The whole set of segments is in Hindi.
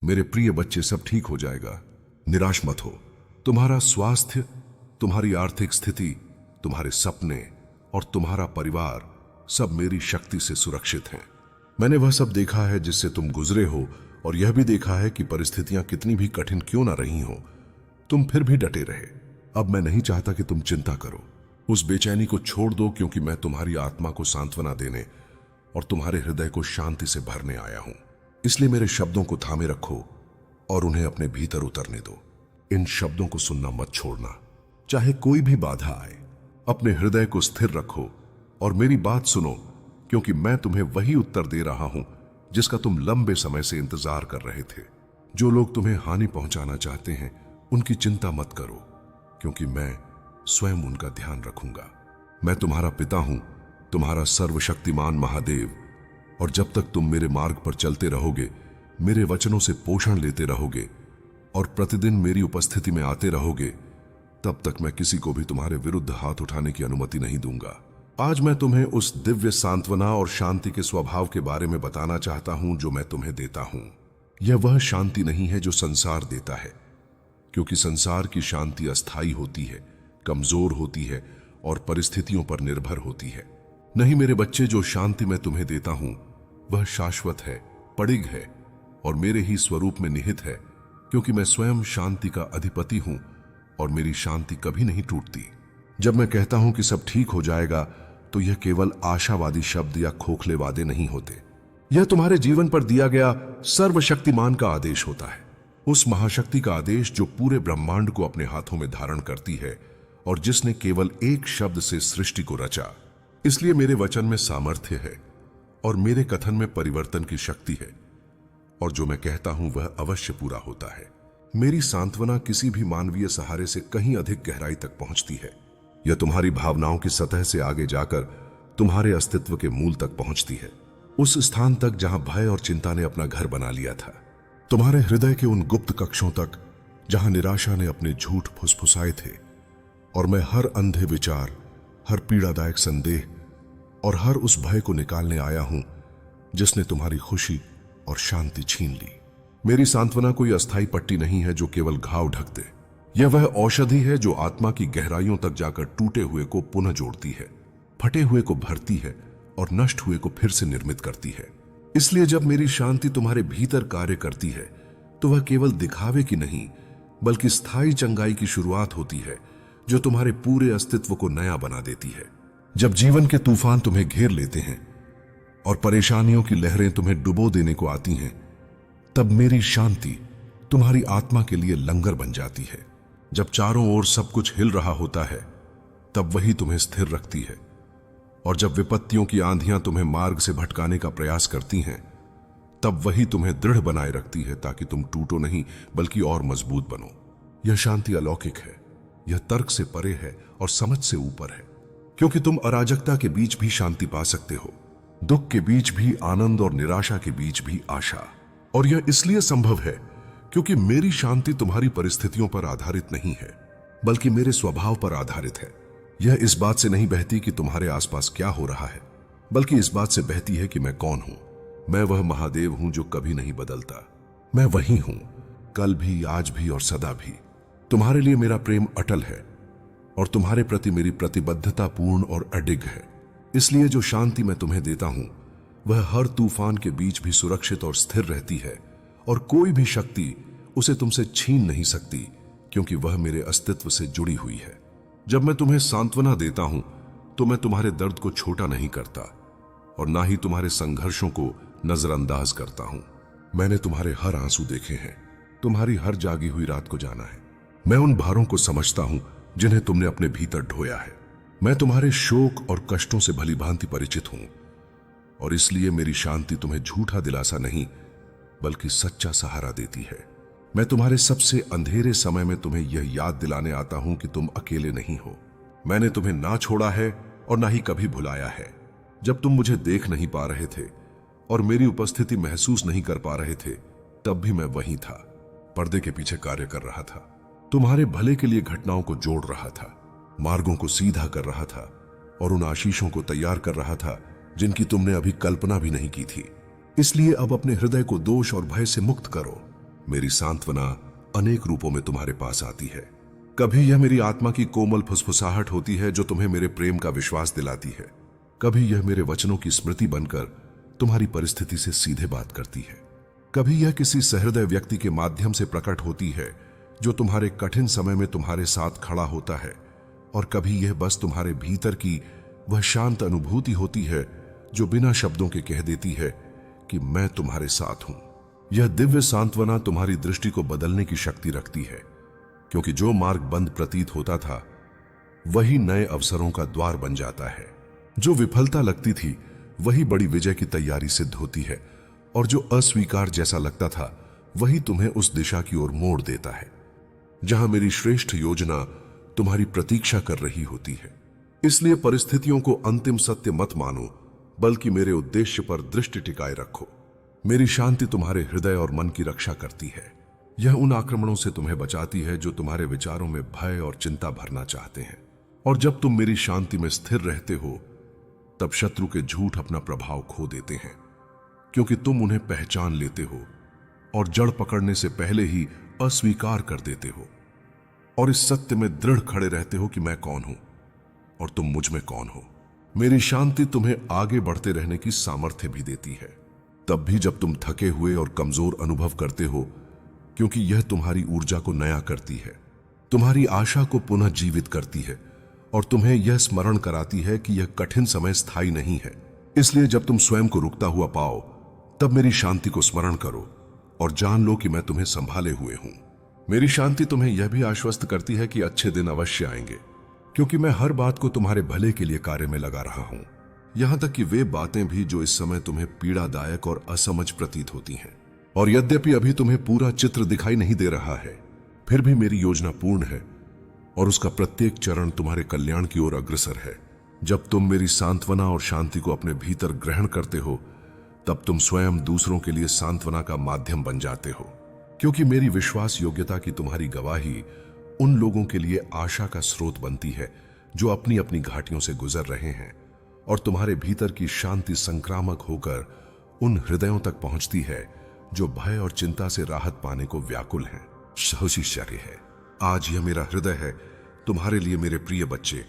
मेरे प्रिय बच्चे, सब ठीक हो जाएगा, निराश मत हो। तुम्हारा स्वास्थ्य, तुम्हारी आर्थिक स्थिति, तुम्हारे सपने और तुम्हारा परिवार सब मेरी शक्ति से सुरक्षित हैं। मैंने वह सब देखा है जिससे तुम गुजरे हो, और यह भी देखा है कि परिस्थितियां कितनी भी कठिन क्यों ना रही हो, तुम फिर भी डटे रहे। अब मैं नहीं चाहता कि तुम चिंता करो। उस बेचैनी को छोड़ दो, क्योंकि मैं तुम्हारी आत्मा को सांत्वना देने और तुम्हारे हृदय को शांति से भरने आया हूं। इसलिए मेरे शब्दों को थामे रखो और उन्हें अपने भीतर उतरने दो। इन शब्दों को सुनना मत छोड़ना, चाहे कोई भी बाधा आए। अपने हृदय को स्थिर रखो और मेरी बात सुनो, क्योंकि मैं तुम्हें वही उत्तर दे रहा हूं जिसका तुम लंबे समय से इंतजार कर रहे थे। जो लोग तुम्हें हानि पहुंचाना चाहते हैं, उनकी चिंता मत करो, क्योंकि मैं स्वयं उनका ध्यान रखूंगा। मैं तुम्हारा पिता हूं, तुम्हारा सर्वशक्तिमान महादेव, और जब तक तुम मेरे मार्ग पर चलते रहोगे, मेरे वचनों से पोषण लेते रहोगे और प्रतिदिन मेरी उपस्थिति में आते रहोगे, तब तक मैं किसी को भी तुम्हारे विरुद्ध हाथ उठाने की अनुमति नहीं दूंगा। आज मैं तुम्हें उस दिव्य सांत्वना और शांति के स्वभाव के बारे में बताना चाहता हूं जो मैं तुम्हें देता हूं। यह वह शांति नहीं है जो संसार देता है, क्योंकि संसार की शांति अस्थायी होती है, कमजोर होती है और परिस्थितियों पर निर्भर होती है। नहीं मेरे बच्चे, जो शांति मैं तुम्हें देता हूं वह शाश्वत है, पड़िग है और मेरे ही स्वरूप में निहित है, क्योंकि मैं स्वयं शांति का अधिपति हूं और मेरी शांति कभी नहीं टूटती। जब मैं कहता हूं कि सब ठीक हो जाएगा, तो यह केवल आशावादी शब्द या खोखले वादे नहीं होते। यह तुम्हारे जीवन पर दिया गया सर्वशक्तिमान का आदेश होता है, उस महाशक्ति का आदेश जो पूरे ब्रह्मांड को अपने हाथों में धारण करती है और जिसने केवल एक शब्द से सृष्टि को रचा। इसलिए मेरे वचन में सामर्थ्य है और मेरे कथन में परिवर्तन की शक्ति है, और जो मैं कहता हूं वह अवश्य पूरा होता है। मेरी सांत्वना किसी भी मानवीय सहारे से कहीं अधिक गहराई तक पहुंचती है। यह तुम्हारी भावनाओं की सतह से आगे जाकर तुम्हारे अस्तित्व के मूल तक पहुंचती है, उस स्थान तक जहां भय और चिंता ने अपना घर बना लिया था। तुम्हारे हृदय के उन गुप्त कक्षों तक जहां निराशा ने अपने झूठ फुसफुसाए थे, और मैं हर अंधे विचार, हर पीड़ादायक संदेह और हर उस भय को निकालने आया हूं जिसने तुम्हारी खुशी और शांति छीन ली। मेरी सांत्वना कोई अस्थाई पट्टी नहीं है जो केवल घाव ढक दे। यह वह औषधि है जो आत्मा की गहराइयों तक जाकर टूटे हुए को पुनः जोड़ती है, फटे हुए को भरती है और नष्ट हुए को फिर से निर्मित करती है। इसलिए जब मेरी शांति तुम्हारे भीतर कार्य करती है, तो वह केवल दिखावे की नहीं, बल्कि स्थायी चंगाई की शुरुआत होती है, जो तुम्हारे पूरे अस्तित्व को नया बना देती है। जब जीवन के तूफान तुम्हें घेर लेते हैं और परेशानियों की लहरें तुम्हें डुबो देने को आती हैं, तब मेरी शांति तुम्हारी आत्मा के लिए लंगर बन जाती है। जब चारों ओर सब कुछ हिल रहा होता है, तब वही तुम्हें स्थिर रखती है, और जब विपत्तियों की आंधियां तुम्हें मार्ग से भटकाने का प्रयास करती हैं, तब वही तुम्हें दृढ़ बनाए रखती है, ताकि तुम टूटो नहीं बल्कि और मजबूत बनो। यह शांति अलौकिक है, यह तर्क से परे है और समझ से ऊपर है, क्योंकि तुम अराजकता के बीच भी शांति पा सकते हो, दुख के बीच भी आनंद और निराशा के बीच भी आशा। और यह इसलिए संभव है क्योंकि मेरी शांति तुम्हारी परिस्थितियों पर आधारित नहीं है, बल्कि मेरे स्वभाव पर आधारित है। यह इस बात से नहीं बहती कि तुम्हारे आसपास क्या हो रहा है, बल्कि इस बात से बहती है कि मैं कौन हूं। मैं वह महादेव हूं जो कभी नहीं बदलता। मैं वही हूं, कल भी, आज भी और सदा भी। तुम्हारे लिए मेरा प्रेम अटल है और तुम्हारे प्रति मेरी प्रतिबद्धता पूर्ण और अडिग है। इसलिए जो शांति मैं तुम्हें देता हूं वह हर तूफान के बीच भी सुरक्षित और स्थिर रहती है, और कोई भी शक्ति उसे तुमसे छीन नहीं सकती, क्योंकि वह मेरे अस्तित्व से जुड़ी हुई है। जब मैं तुम्हें सांत्वना देता हूं, तो मैं तुम्हारे दर्द को छोटा नहीं करता और ना ही तुम्हारे संघर्षों को नजरअंदाज करता हूं। मैंने तुम्हारे हर आंसू देखे हैं, तुम्हारी हर जागी हुई रात को जाना है। मैं उन भारों को समझता हूं जिन्हें तुमने अपने भीतर ढोया है। मैं तुम्हारे शोक और कष्टों से भली भांति परिचित हूं, और इसलिए मेरी शांति तुम्हें झूठा दिलासा नहीं बल्कि सच्चा सहारा देती है। मैं तुम्हारे सबसे अंधेरे समय में तुम्हें यह याद दिलाने आता हूं कि तुम अकेले नहीं हो। मैंने तुम्हें ना छोड़ा है और ना ही कभी भुलाया है। जब तुम मुझे देख नहीं पा रहे थे और मेरी उपस्थिति महसूस नहीं कर पा रहे थे, तब भी मैं वहीं था, पर्दे के पीछे कार्य कर रहा था, तुम्हारे भले के लिए घटनाओं को जोड़ रहा था, मार्गों को सीधा कर रहा था और उन आशीषों को तैयार कर रहा था जिनकी तुमने अभी कल्पना भी नहीं की थी। इसलिए अब अपने हृदय को दोष और भय से मुक्त करो मेरी सांत्वना अनेक रूपों में तुम्हारे पास आती है। कभी यह मेरी आत्मा की कोमल फुसफुसाहट होती है जो तुम्हें मेरे प्रेम का विश्वास दिलाती है। कभी यह मेरे वचनों की स्मृति बनकर तुम्हारी परिस्थिति से सीधे बात करती है। कभी यह किसी सहृदय व्यक्ति के माध्यम से प्रकट होती है जो तुम्हारे कठिन समय में तुम्हारे साथ खड़ा होता है। और कभी यह बस तुम्हारे भीतर की वह शांत अनुभूति होती है जो बिना शब्दों के कह देती है कि मैं तुम्हारे साथ हूं। यह दिव्य सांत्वना तुम्हारी दृष्टि को बदलने की शक्ति रखती है, क्योंकि जो मार्ग बंद प्रतीत होता था वही नए अवसरों का द्वार बन जाता है। जो विफलता लगती थी वही बड़ी विजय की तैयारी सिद्ध होती है, और जो अस्वीकार जैसा लगता था वही तुम्हें उस दिशा की ओर मोड़ देता है जहां मेरी श्रेष्ठ योजना तुम्हारी प्रतीक्षा कर रही होती है। इसलिए परिस्थितियों को अंतिम सत्य मत मानो, बल्कि मेरे उद्देश्य पर दृष्टि टिकाए रखो। मेरी शांति तुम्हारे हृदय और मन की रक्षा करती है। यह उन आक्रमणों से तुम्हें बचाती है जो तुम्हारे विचारों में भय और चिंता भरना चाहते हैं। और जब तुम मेरी शांति में स्थिर रहते हो तब शत्रु के झूठ अपना प्रभाव खो देते हैं, क्योंकि तुम उन्हें पहचान लेते हो और जड़ पकड़ने से पहले ही अस्वीकार कर देते हो, और इस सत्य में दृढ़ खड़े रहते हो कि मैं कौन हूं और तुम मुझ में कौन हो। मेरी शांति तुम्हें आगे बढ़ते रहने की सामर्थ्य भी देती है, तब भी जब तुम थके हुए और कमजोर अनुभव करते हो, क्योंकि यह तुम्हारी ऊर्जा को नया करती है, तुम्हारी आशा को पुनः जीवित करती है और तुम्हें यह स्मरण कराती है कि यह कठिन समय स्थायी नहीं है। इसलिए जब तुम स्वयं को रुकता हुआ पाओ तब मेरी शांति को स्मरण करो और जान लो कि मैं तुम्हें संभाले हुए हूं। मेरी शांति तुम्हें यह भी आश्वस्त करती है कि अच्छे दिन अवश्य आएंगे, क्योंकि मैं हर बात को तुम्हारे भले के लिए कार्य में लगा रहा हूं, यहां तक कि वे बातें भी जो इस समय तुम्हें पीड़ादायक और असमझ प्रतीत होती हैं। और यद्यपि अभी तुम्हें पूरा चित्र दिखाई नहीं दे रहा है, फिर भी मेरी योजना पूर्ण है और उसका प्रत्येक चरण तुम्हारे कल्याण की ओर अग्रसर है। जब तुम मेरी सांत्वना और शांति को अपने भीतर ग्रहण करते हो तब तुम स्वयं दूसरों के लिए सांत्वना का माध्यम बन जाते हो, क्योंकि मेरी विश्वास योग्यता की तुम्हारी गवाही उन लोगों के लिए आशा का स्रोत बनती है जो अपनी अपनी घाटियों से गुजर रहे हैं, और तुम्हारे भीतर की शांति संक्रामक होकर उन हृदयों तक पहुंचती है जो भय और चिंता से राहत पाने को व्याकुल हैं। आश्चर्य है, आज यह मेरा हृदय है तुम्हारे लिए मेरे प्रिय बच्चे,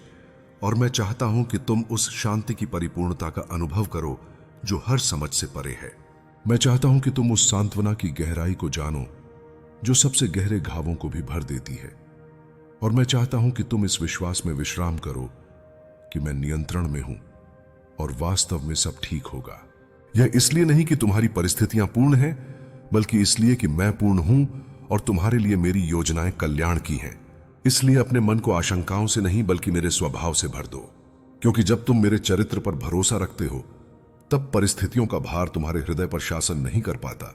और मैं चाहता हूं कि तुम उस शांति की परिपूर्णता का अनुभव करो जो हर समझ से परे है। मैं चाहता हूं कि तुम उस सांत्वना की गहराई को जानो जो सबसे गहरे घावों को भी भर देती है, और मैं चाहता हूं कि तुम इस विश्वास में विश्राम करो कि मैं नियंत्रण में हूं और वास्तव में सब ठीक होगा। यह इसलिए नहीं कि तुम्हारी परिस्थितियां पूर्ण हैं, बल्कि इसलिए कि मैं पूर्ण हूं और तुम्हारे लिए मेरी योजनाएं कल्याण की हैं। इसलिए अपने मन को आशंकाओं से नहीं बल्कि मेरे स्वभाव से भर दो, क्योंकि जब तुम मेरे चरित्र पर भरोसा रखते हो तब परिस्थितियों का भार तुम्हारे हृदय पर शासन नहीं कर पाता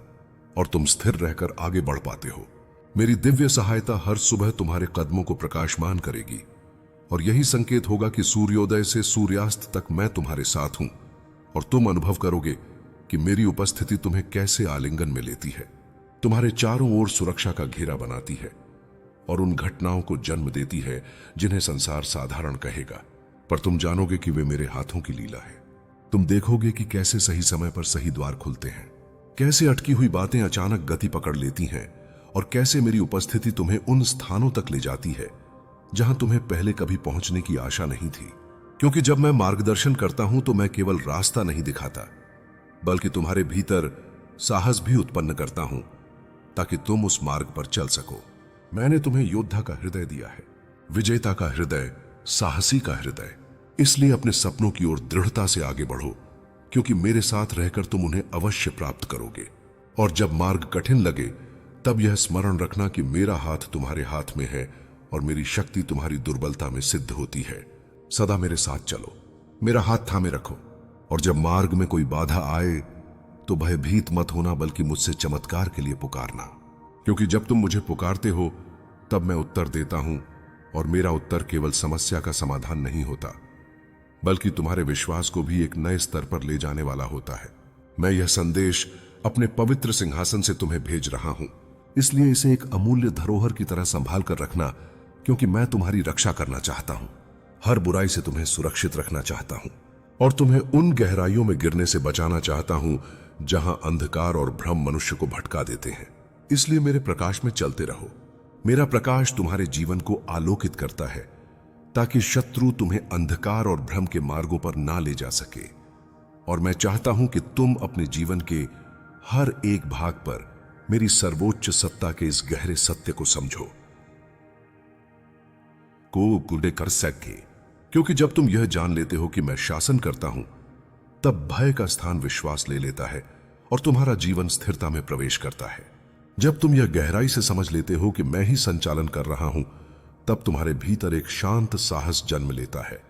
और तुम स्थिर रहकर आगे बढ़ पाते हो। मेरी दिव्य सहायता हर सुबह तुम्हारे कदमों को प्रकाशमान करेगी, और यही संकेत होगा कि सूर्योदय से सूर्यास्त तक मैं तुम्हारे साथ हूं, और तुम अनुभव करोगे कि मेरी उपस्थिति तुम्हें कैसे आलिंगन में लेती है, तुम्हारे चारों ओर सुरक्षा का घेरा बनाती है और उन घटनाओं को जन्म देती है जिन्हें संसार साधारण कहेगा, पर तुम जानोगे कि वे मेरे हाथों की लीला है। तुम देखोगे कि कैसे सही समय पर सही द्वार खुलते हैं, कैसे अटकी हुई बातें अचानक गति पकड़ लेती हैं, और कैसे मेरी उपस्थिति तुम्हें उन स्थानों तक ले जाती है जहां तुम्हें पहले कभी पहुंचने की आशा नहीं थी। क्योंकि जब मैं मार्गदर्शन करता हूं तो मैं केवल रास्ता नहीं दिखाता, बल्कि तुम्हारे भीतर साहस भी उत्पन्न करता हूं ताकि तुम उस मार्ग पर चल सको। मैंने तुम्हें योद्धा का हृदय दिया है, विजेता का हृदय, साहसी का हृदय। इसलिए अपने सपनों की ओर दृढ़ता से आगे बढ़ो, क्योंकि मेरे साथ रहकर तुम उन्हें अवश्य प्राप्त करोगे। और जब मार्ग कठिन लगे तब यह स्मरण रखना कि मेरा हाथ तुम्हारे हाथ में है और मेरी शक्ति तुम्हारी दुर्बलता में सिद्ध होती है। सदा मेरे साथ चलो, मेरा हाथ थामे रखो, और जब मार्ग में कोई बाधा आए तो भयभीत मत होना बल्कि मुझसे चमत्कार के लिए पुकारना, क्योंकि जब तुम मुझे पुकारते हो तब मैं उत्तर देता हूं, और मेरा उत्तर केवल समस्या का समाधान नहीं होता बल्कि तुम्हारे विश्वास को भी एक नए स्तर पर ले जाने वाला होता है। मैं यह संदेश अपने पवित्र सिंहासन से तुम्हें भेज रहा हूं, इसलिए इसे एक अमूल्य धरोहर की तरह संभाल कर रखना, क्योंकि मैं तुम्हारी रक्षा करना चाहता हूं, हर बुराई से तुम्हें सुरक्षित रखना चाहता हूं, और तुम्हें उन गहराइयों में गिरने से बचाना चाहता हूं जहां अंधकार और भ्रम मनुष्य को भटका देते हैं। इसलिए मेरे प्रकाश में चलते रहो। मेरा प्रकाश तुम्हारे जीवन को आलोकित करता है ताकि शत्रु तुम्हें अंधकार और भ्रम के मार्गों पर ना ले जा सके। और मैं चाहता हूं कि तुम अपने जीवन के हर एक भाग पर मेरी सर्वोच्च सत्ता के इस गहरे सत्य को समझो को गुडे कर सके, क्योंकि जब तुम यह जान लेते हो कि मैं शासन करता हूं, तब भय का स्थान विश्वास ले लेता है और तुम्हारा जीवन स्थिरता में प्रवेश करता है। जब तुम यह गहराई से समझ लेते हो कि मैं ही संचालन कर रहा हूं, तब तुम्हारे भीतर एक शांत साहस जन्म लेता है,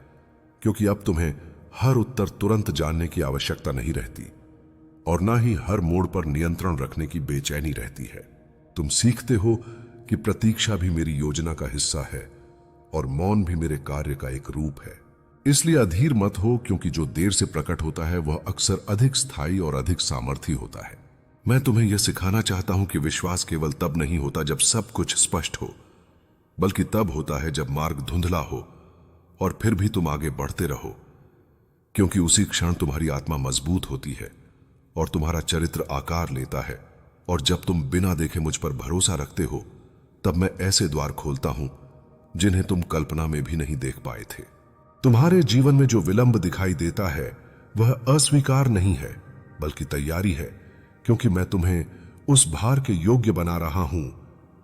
क्योंकि अब तुम्हें हर उत्तर तुरंत जानने की आवश्यकता नहीं रहती और ना ही हर मोड़ पर नियंत्रण रखने की बेचैनी रहती है। तुम सीखते हो कि प्रतीक्षा भी मेरी योजना का हिस्सा है और मौन भी मेरे कार्य का एक रूप है। इसलिए अधीर मत हो, क्योंकि जो देर से प्रकट होता है वह अक्सर अधिक स्थायी और अधिक सामर्थी होता है। मैं तुम्हें यह सिखाना चाहता हूं कि विश्वास केवल तब नहीं होता जब सब कुछ स्पष्ट हो, बल्कि तब होता है जब मार्ग धुंधला हो और फिर भी तुम आगे बढ़ते रहो, क्योंकि उसी क्षण तुम्हारी आत्मा मजबूत होती है और तुम्हारा चरित्र आकार लेता है। और जब तुम बिना देखे मुझ पर भरोसा रखते हो, तब मैं ऐसे द्वार खोलता हूं जिन्हें तुम कल्पना में भी नहीं देख पाए थे। तुम्हारे जीवन में जो विलंब दिखाई देता है वह अस्वीकार नहीं है, बल्कि तैयारी है, क्योंकि मैं तुम्हें उस भार के योग्य बना रहा हूं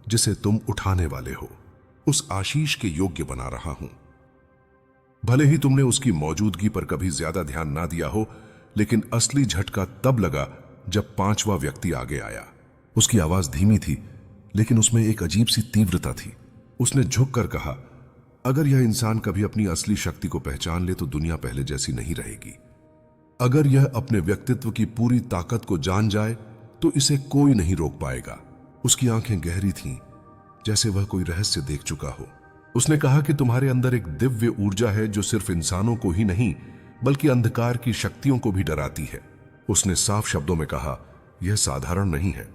जिसे तुम उठाने वाले हो, उस आशीष के योग्य बना रहा हूं। भले ही तुमने उसकी मौजूदगी पर कभी ज्यादा ध्यान ना दिया हो, लेकिन असली झटका तब लगा जब पांचवा व्यक्ति आगे आया। उसकी आवाज धीमी थी, लेकिन उसमें एक अजीब सी तीव्रता थी। उसने झुककर कहा, अगर यह इंसान कभी अपनी असली शक्ति को पहचान ले तो दुनिया पहले जैसी नहीं रहेगी। अगर यह अपने व्यक्तित्व की पूरी ताकत को जान जाए तो इसे कोई नहीं रोक पाएगा। उसकी आंखें गहरी थीं, जैसे वह कोई रहस्य देख चुका हो। उसने कहा कि तुम्हारे अंदर एक दिव्य ऊर्जा है जो सिर्फ इंसानों को ही नहीं, बल्कि अंधकार की शक्तियों को भी डराती है। उसने साफ शब्दों में कहा, यह साधारण नहीं है,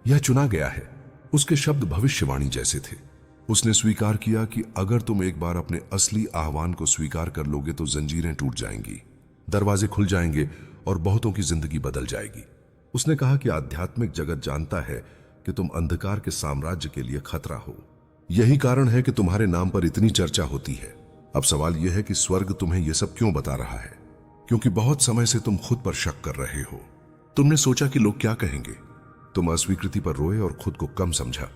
यह चुना गया है। उसके शब्द भविष्यवाणी जैसे थे। उसने स्वीकार किया कि अगर तुम एक बार अपने असली आह्वान को स्वीकार कर लोगे तो जंजीरें टूट जाएंगी, दरवाजे खुल जाएंगे और बहुतों की जिंदगी बदल जाएगी। उसने कहा कि आध्यात्मिक जगत जानता है कि तुम अंधकार के साम्राज्य के लिए खतरा हो। यही कारण है कि तुम्हारे नाम पर इतनी चर्चा होती है। अब सवाल यह है कि स्वर्ग तुम्हें यह सब क्यों बता रहा है? क्योंकि बहुत समय से तुम खुद पर शक कर रहे हो। तुमने सोचा कि लोग क्या कहेंगे। तुम अस्वीकृति पर रोए और खुद को कम समझा।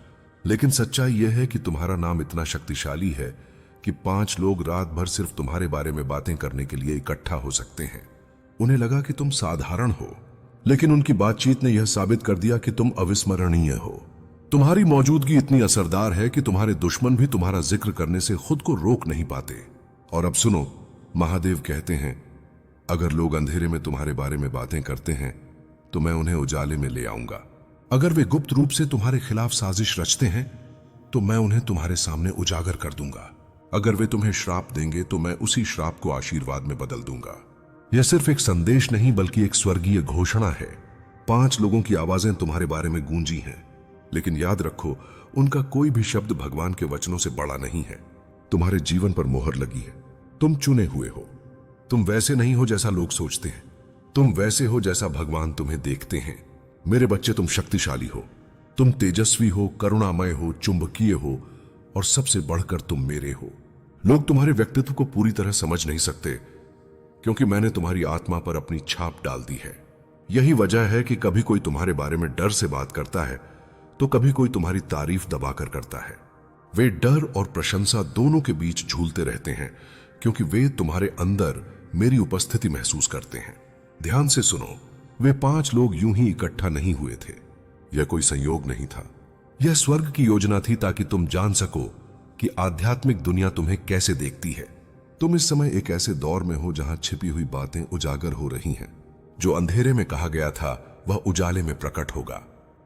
लेकिन सच्चाई यह है कि तुम्हारा नाम इतना शक्तिशाली है कि 5 लोग रात भर सिर्फ तुम्हारे बारे में बातें करने के लिए इकट्ठा हो सकते हैं। उन्हें लगा कि तुम साधारण हो, लेकिन उनकी बातचीत ने यह साबित कर दिया कि तुम अविस्मरणीय हो। तुम्हारी मौजूदगी इतनी असरदार है कि तुम्हारे दुश्मन भी तुम्हारा जिक्र करने से खुद को रोक नहीं पाते। और अब सुनो, महादेव कहते हैं, अगर लोग अंधेरे में तुम्हारे बारे में बातें करते हैं तो मैं उन्हें उजाले में ले आऊंगा। अगर वे गुप्त रूप से तुम्हारे खिलाफ साजिश रचते हैं तो मैं उन्हें तुम्हारे सामने उजागर कर दूंगा। अगर वे तुम्हें श्राप देंगे तो मैं उसी श्राप को आशीर्वाद में बदल दूंगा। यह सिर्फ एक संदेश नहीं, बल्कि एक स्वर्गीय घोषणा है। 5 लोगों की आवाजें तुम्हारे बारे में गूंजी हैं, लेकिन याद रखो, उनका कोई भी शब्द भगवान के वचनों से बड़ा नहीं है। तुम्हारे जीवन पर मोहर लगी है। तुम चुने हुए हो। तुम वैसे नहीं हो जैसा लोग सोचते हैं, तुम वैसे हो जैसा भगवान तुम्हें देखते हैं। मेरे बच्चे, तुम शक्तिशाली हो, तुम तेजस्वी हो, करुणामय हो, चुंबकीय हो और सबसे बढ़कर तुम मेरे हो। लोग तुम्हारे व्यक्तित्व को पूरी तरह समझ नहीं सकते, क्योंकि मैंने तुम्हारी आत्मा पर अपनी छाप डाल दी है। यही वजह है कि कभी कोई तुम्हारे बारे में डर से बात करता है तो कभी कोई तुम्हारी तारीफ दबाकर करता है। वे डर और प्रशंसा दोनों के बीच झूलते रहते हैं, क्योंकि वे तुम्हारे अंदर मेरी उपस्थिति महसूस करते हैं। ध्यान से सुनो, वे 5 लोग यूं ही इकट्ठा नहीं हुए थे। यह कोई संयोग नहीं था। यह स्वर्ग की योजना थी, ताकि तुम जान सको कि आध्यात्मिक दुनिया तुम्हें कैसे देखती है। तुम इस समय एक ऐसे दौर में हो जहां छिपी हुई बातें उजागर हो रही हैं। जो अंधेरे में कहा गया था वह उजाले में प्रकट होगा।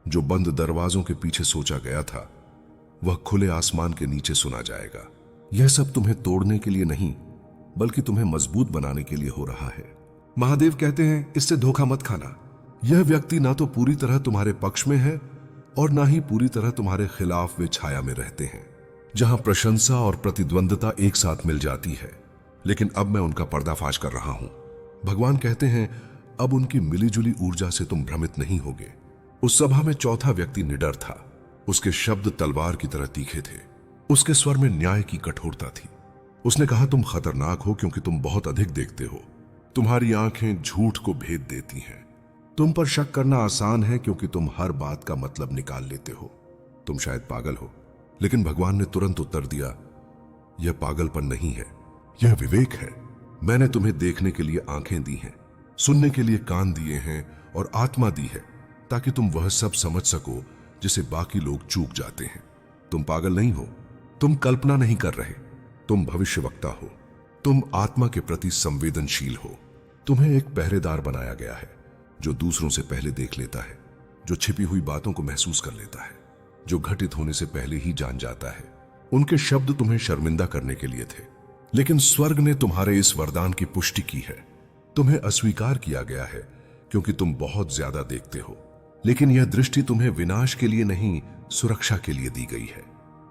जो बंद दरवाजों के पीछे सोचा गया था वह खुले आसमान के नीचे सुना जाएगा। यह सब तुम्हें तोड़ने के लिए नहीं, बल्कि तुम्हें मजबूत बनाने के लिए हो रहा है। महादेव कहते हैं, इससे धोखा मत खाना। यह व्यक्ति ना तो पूरी तरह तुम्हारे पक्ष में है और ना ही पूरी तरह तुम्हारे खिलाफ वे छाया में रहते हैं, जहां प्रशंसा और प्रतिद्वंदता एक साथ मिल जाती है। लेकिन अब मैं उनका पर्दाफाश कर रहा हूं। भगवान कहते हैं, अब उनकी मिलीजुली ऊर्जा से तुम भ्रमित नहीं होगे। उस सभा में चौथा व्यक्ति निडर था। उसके शब्द तलवार की तरह तीखे थे। उसके स्वर में न्याय की कठोरता थी। उसने कहा, तुम खतरनाक हो क्योंकि तुम बहुत अधिक देखते हो। तुम्हारी आंखें झूठ को भेद देती हैं। तुम पर शक करना आसान है क्योंकि तुम हर बात का मतलब निकाल लेते हो। तुम शायद पागल हो, लेकिन भगवान ने तुरंत उत्तर दिया, यह पागलपन नहीं है, यह विवेक है। मैंने तुम्हें देखने के लिए आंखें दी हैं, सुनने के लिए कान दिए हैं और आत्मा दी है, ताकि तुम वह सब समझ सको जिसे बाकी लोग चूक जाते हैं। तुम पागल नहीं हो, तुम कल्पना नहीं कर रहे, तुम भविष्यवक्ता हो, तुम आत्मा के प्रति संवेदनशील हो। तुम्हें एक पहरेदार बनाया गया है जो दूसरों से पहले देख लेता है, जो छिपी हुई बातों को महसूस कर लेता है, जो घटित होने से पहले ही जान जाता है। उनके शब्द तुम्हें शर्मिंदा करने के लिए थे, लेकिन स्वर्ग ने तुम्हारे इस वरदान की पुष्टि की है। तुम्हें अस्वीकार किया गया है क्योंकि तुम बहुत ज्यादा देखते हो, लेकिन यह दृष्टि तुम्हें विनाश के लिए नहीं, सुरक्षा के लिए दी गई है।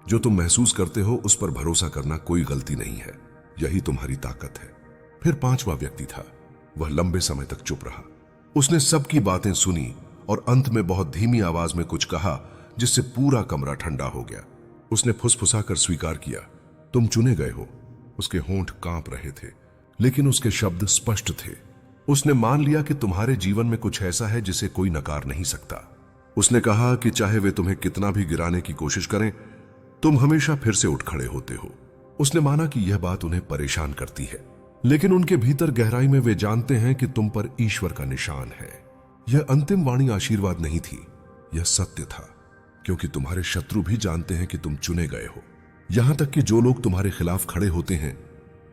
जो तुम महसूस करते हो उस पर भरोसा करना कोई गलती नहीं है, यही तुम्हारी ताकत है। फिर पांचवा व्यक्ति था। वह लंबे समय तक चुप रहा। उसने सबकी बातें सुनी और अंत में बहुत धीमी आवाज में कुछ कहा, जिससे पूरा कमरा ठंडा हो गया। उसने फुसफुसाकर स्वीकार किया, तुम चुने गए हो। उसके होंठ कांप रहे थे, लेकिन उसके शब्द स्पष्ट थे। उसने मान लिया कि तुम्हारे जीवन में कुछ ऐसा है जिसे कोई नकार नहीं सकता। उसने कहा कि चाहे वे तुम्हें कितना भी गिराने की कोशिश करें, तुम हमेशा फिर से उठ खड़े होते हो। उसने माना कि यह बात उन्हें परेशान करती है, लेकिन उनके भीतर गहराई में वे जानते हैं कि तुम पर ईश्वर का निशान है। यह अंतिम वाणी आशीर्वाद नहीं थी, यह सत्य था, क्योंकि तुम्हारे शत्रु भी जानते हैं कि तुम चुने गए हो। यहां तक कि जो लोग तुम्हारे खिलाफ खड़े होते हैं,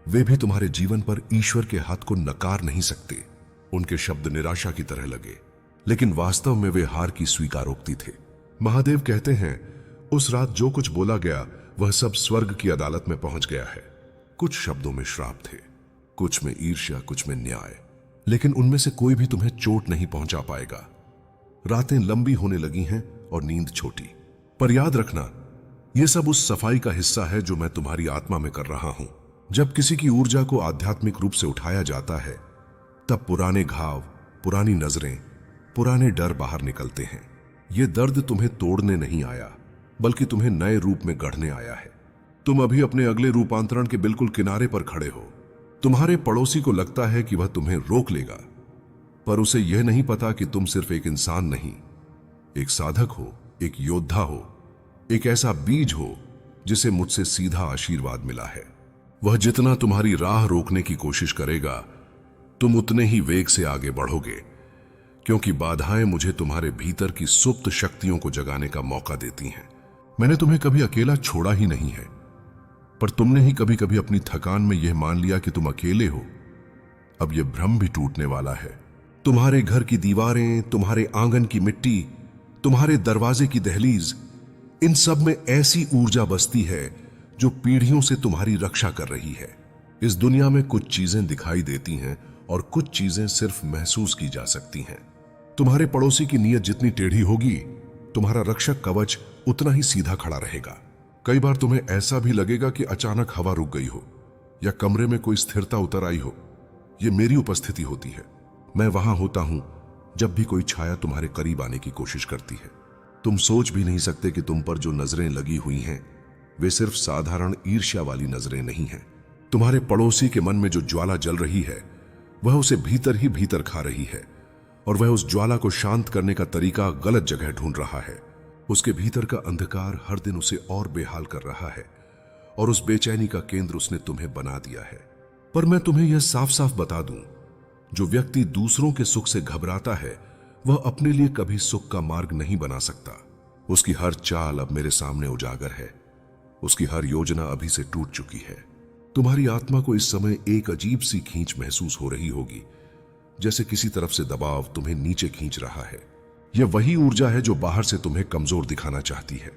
वे भी तुम्हारे जीवन पर ईश्वर के हाथ को नकार नहीं सकते। उनके शब्द निराशा की तरह लगे, लेकिन वास्तव में वे हार की स्वीकारोक्ति थे। महादेव कहते हैं, उस रात जो कुछ बोला गया वह सब स्वर्ग की अदालत में पहुंच गया है। कुछ शब्दों में श्राप थे, कुछ में ईर्ष्या, कुछ में न्याय, लेकिन उनमें से कोई भी तुम्हें चोट नहीं पहुंचा पाएगा। रातें लंबी होने लगी हैं और नींद छोटी, पर याद रखना, यह सब उस सफाई का हिस्सा है जो मैं तुम्हारी आत्मा में कर रहा हूं। जब किसी की ऊर्जा को आध्यात्मिक रूप से उठाया जाता है, तब पुराने घाव, पुरानी नजरें, पुराने डर बाहर निकलते हैं। यह दर्द तुम्हें तोड़ने नहीं आया, बल्कि तुम्हें नए रूप में गढ़ने आया है। तुम अभी अपने अगले रूपांतरण के बिल्कुल किनारे पर खड़े हो। तुम्हारे पड़ोसी को लगता है कि वह तुम्हें रोक लेगा, पर उसे यह नहीं पता कि तुम सिर्फ एक इंसान नहीं, एक साधक हो, एक योद्धा हो, एक ऐसा बीज हो जिसे मुझसे सीधा आशीर्वाद मिला है। वह जितना तुम्हारी राह रोकने की कोशिश करेगा, तुम उतने ही वेग से आगे बढ़ोगे, क्योंकि बाधाएं मुझे तुम्हारे भीतर की सुप्त शक्तियों को जगाने का मौका देती हैं। मैंने तुम्हें कभी अकेला छोड़ा ही नहीं है, पर तुमने ही कभी कभी अपनी थकान में यह मान लिया कि तुम अकेले हो। अब यह भ्रम भी टूटने वाला है। तुम्हारे घर की दीवारें, तुम्हारे आंगन की मिट्टी, तुम्हारे दरवाजे की दहलीज, इन सब में ऐसी ऊर्जा बसती है जो पीढ़ियों से तुम्हारी रक्षा कर रही है। इस दुनिया में कुछ चीजें दिखाई देती हैं और कुछ चीजें सिर्फ महसूस की जा सकती हैं। तुम्हारे पड़ोसी की नीयत जितनी टेढ़ी होगी, तुम्हारा रक्षक कवच उतना ही सीधा खड़ा रहेगा। कई बार तुम्हें ऐसा भी लगेगा कि अचानक हवा रुक गई हो या कमरे में कोई स्थिरता उतर आई हो। यह मेरी उपस्थिति होती है। मैं वहां होता हूं जब भी कोई छाया तुम्हारे करीब आने की कोशिश करती है। तुम सोच भी नहीं सकते कि तुम पर जो नजरें लगी हुई हैं, वे सिर्फ साधारण ईर्ष्या वाली नजरें नहीं हैं। तुम्हारे पड़ोसी के मन में जो ज्वाला जल रही है, वह उसे भीतर ही भीतर खा रही है, और वह उस ज्वाला को शांत करने का तरीका गलत जगह ढूंढ रहा है। उसके भीतर का अंधकार हर दिन उसे और बेहाल कर रहा है, और उस बेचैनी का केंद्र उसने तुम्हें बना दिया है। पर मैं तुम्हें यह साफ साफ बता दूं, जो व्यक्ति दूसरों के सुख से घबराता है, वह अपने लिए कभी सुख का मार्ग नहीं बना सकता। उसकी हर चाल अब मेरे सामने उजागर है, उसकी हर योजना अभी से टूट चुकी है। तुम्हारी आत्मा को इस समय एक अजीब सी खींच महसूस हो रही होगी, जैसे किसी तरफ से दबाव तुम्हें नीचे खींच रहा है। यह वही ऊर्जा है जो बाहर से तुम्हें कमजोर दिखाना चाहती है,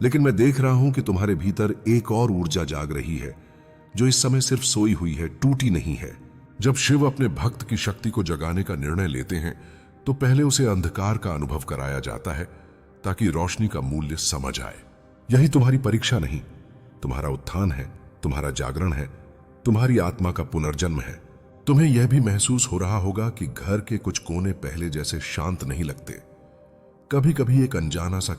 लेकिन मैं देख रहा हूं कि तुम्हारे भीतर एक और ऊर्जा जाग रही है, जो इस समय सिर्फ सोई हुई है, टूटी नहीं है। जब शिव अपने भक्त की शक्ति को जगाने का निर्णय लेते हैं, तो पहले उसे अंधकार का अनुभव कराया जाता है, ताकि रोशनी का मूल्य समझ आए। यही तुम्हारी परीक्षा नहीं, तुम्हारा उत्थान है, तुम्हारा जागरण है, तुम्हारी आत्मा का पुनर्जन्म है। तुम्हें यह भी महसूस हो रहा होगा कि घर के कुछ कोने पहले जैसे शांत नहीं लगते। कभी कभी एक अनजाना सा